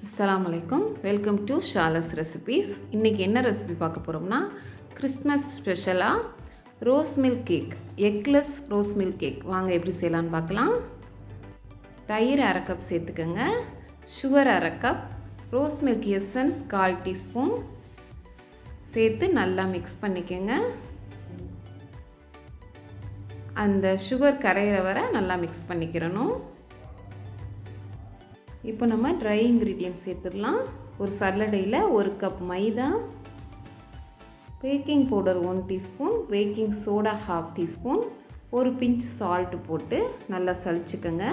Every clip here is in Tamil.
அஸ்ஸலாமு அலைக்கும். Welcome to Shala's recipes. இன்றைக்கி என்ன ரெசிபி பார்க்க போகிறோம்னா, கிறிஸ்மஸ் ஸ்பெஷலாக rose milk cake, eggless rose milk cake. வாங்க எப்படி செய்யலான்னு பார்க்கலாம். தயிர் அரை கப் சேர்த்துக்கோங்க, சுகர் அரை cup, rose milk essence 1/4 teaspoon சேர்த்து நல்லா மிக்ஸ் பண்ணிக்கோங்க. அந்த சுகர் கரையிற வரை நல்லா மிக்ஸ் பண்ணிக்கிறணும். இப்போ நம்ம ட்ரை இன்க்ரீடியன்ட்ஸ் சேர்த்துடலாம். ஒரு சல்லடையில் 1 cup maida, baking powder 1 teaspoon, baking soda 1/2 teaspoon, ஒரு பிஞ்ச் சால்ட்டு போட்டு நல்லா சலிச்சுக்கோங்க.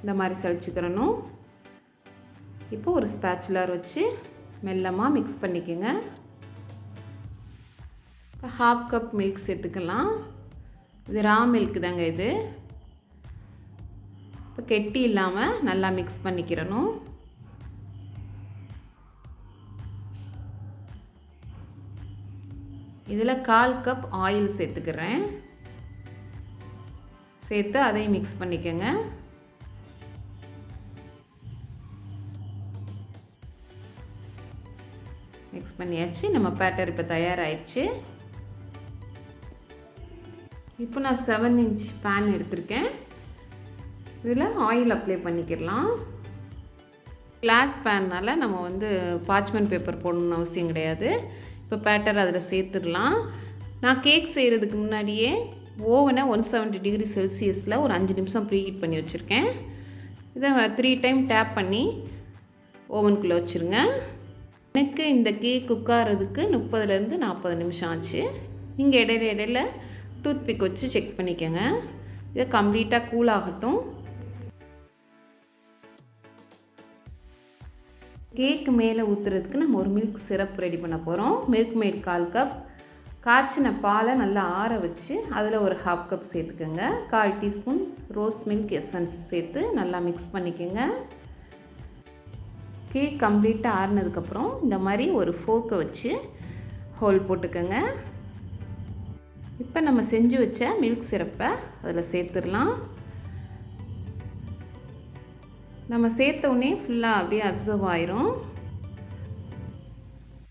இந்த மாதிரி சலிச்சுக்கிறணும். இப்போ ஒரு ஸ்பேச்சுலர் வச்சு மெல்லமாக மிக்ஸ் பண்ணிக்கோங்க. 1/2 கப் மில்க் சேர்த்துக்கலாம். இது ரா மில்க் தாங்க இது. இப்போ கெட்டி இல்லாமல் நல்லா மிக்ஸ் பண்ணிக்கிறணும். இதில் 1/4 கப் ஆயில் சேர்த்துக்கிறேன். சேர்த்து அதையும் மிக்ஸ் பண்ணிக்கோங்க. மிக்ஸ் பண்ணியாச்சு. நம்ம பேட்டர் இப்போ தயாராகிடுச்சு. இப்போ நான் 7 இன்ச் பேன் எடுத்திருக்கேன். இதில் ஆயில் அப்ளை பண்ணிக்கிடலாம். கிளாஸ் பேன்னால் நம்ம பார்ச்மெண்ட் பேப்பர் போடணுன்னு அவசியம் கிடையாது. இப்போ பேட்டர் அதில் சேர்த்துடலாம். நான் கேக் செய்கிறதுக்கு முன்னாடியே ஓவனை 170 டிகிரி செல்சியஸில் ஒரு 5 நிமிஷம் ப்ரீஹீட் பண்ணி வச்சுருக்கேன். இதை 3 டைம் டேப் பண்ணி ஓவனுக்குள்ளே வச்சுருங்க. எனக்கு இந்த கேக் குக் ஆகிறதுக்கு 30லேருந்து 40 நிமிஷம் ஆச்சு. நீங்கள் இடையில டூத் பிக் வச்சு செக் பண்ணிக்கோங்க. இதை கம்ப்ளீட்டாக கூல் ஆகட்டும். கேக்கு மேலே ஊற்றுறதுக்கு நம்ம ஒரு மில்க் சிரப் ரெடி பண்ண போகிறோம். மில்க் மேட் 1/4 கப், காய்ச்சின பாலை நல்லா ஆற வச்சு அதில் ஒரு 1/2 கப் சேர்த்துக்கோங்க. 1/4 டீஸ்பூன் ரோஸ் மில்க் எசன்ஸ் சேர்த்து நல்லா மிக்ஸ் பண்ணிக்கோங்க. கேக் கம்ப்ளீட்டாக ஆறினதுக்கப்புறம் இந்த மாதிரி ஒரு ஃபோர்க்கை வச்சு ஹோல் போட்டுக்கோங்க. இப்போ நம்ம செஞ்சு வச்ச மில்க் சிரப்பை அதில் சேர்த்துடலாம். நம்ம சேர்த்த உடனே ஃபுல்லாக அப்படியே அப்சர்வ் ஆயிரும்.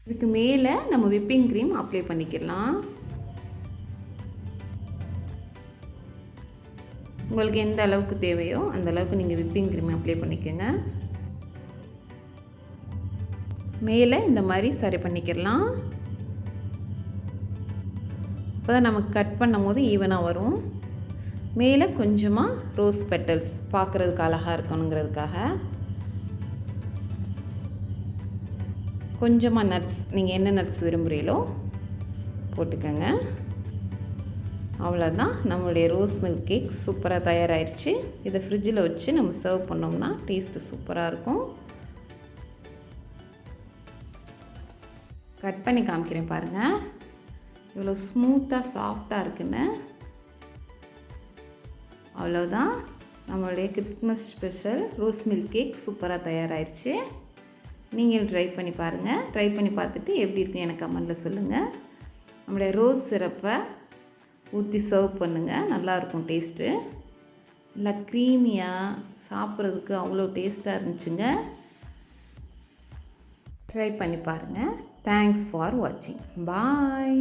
இதுக்கு மேலே நம்ம விப்பிங் க்ரீம் அப்ளை பண்ணிக்கலாம். உங்களுக்கு எந்த அளவுக்கு தேவையோ அந்த அளவுக்கு நீங்கள் விப்பிங் க்ரீம் அப்ளை பண்ணிக்கோங்க. மேலே இந்த மாதிரி சரி பண்ணிக்கலாம். அப்போ தான் நமக்கு கட் பண்ணும் போது ஈவனாக வரும். மேலே கொஞ்சமாக ரோஸ் பெட்டல்ஸ் பார்க்குறதுக்கு அழகாக இருக்கணுங்கிறதுக்காக கொஞ்சமாக நட்ஸ், நீங்கள் என்ன நட்ஸ் விரும்புகிறீங்களோ போட்டுக்கோங்க. அவ்வளோதான், நம்மளுடைய ரோஸ் மில்க் கேக் சூப்பராக தயாராகிடுச்சு. இதை ஃப்ரிட்ஜில் வச்சு நம்ம சர்வ் பண்ணோம்னா டேஸ்ட்டு சூப்பராக இருக்கும். கட் பண்ணி காமிக்கிறேன் பாருங்கள், இவ்வளோ ஸ்மூத்தாக சாஃப்டாக இருக்குன்னு. அவ்வளோதான், நம்மளுடைய Christmas special rose milk cake சூப்பராக தயாராகிடுச்சு. நீங்கள் ட்ரை பண்ணி பாருங்கள். ட்ரை பண்ணி பார்த்துட்டு எப்படி இருக்குன்னு எனக்கு கமெண்ட்டில் சொல்லுங்கள். நம்மளுடைய ரோஸ் சிரப்பை ஊற்றி சர்வ் பண்ணுங்கள், நல்லாயிருக்கும் டேஸ்ட்டு. நல்லா க்ரீமியாக சாப்பிட்றதுக்கு அவ்வளோ டேஸ்ட்டாக இருந்துச்சுங்க. ட்ரை பண்ணி பாருங்கள். தேங்க்ஸ் ஃபார் வாட்சிங். பாய்.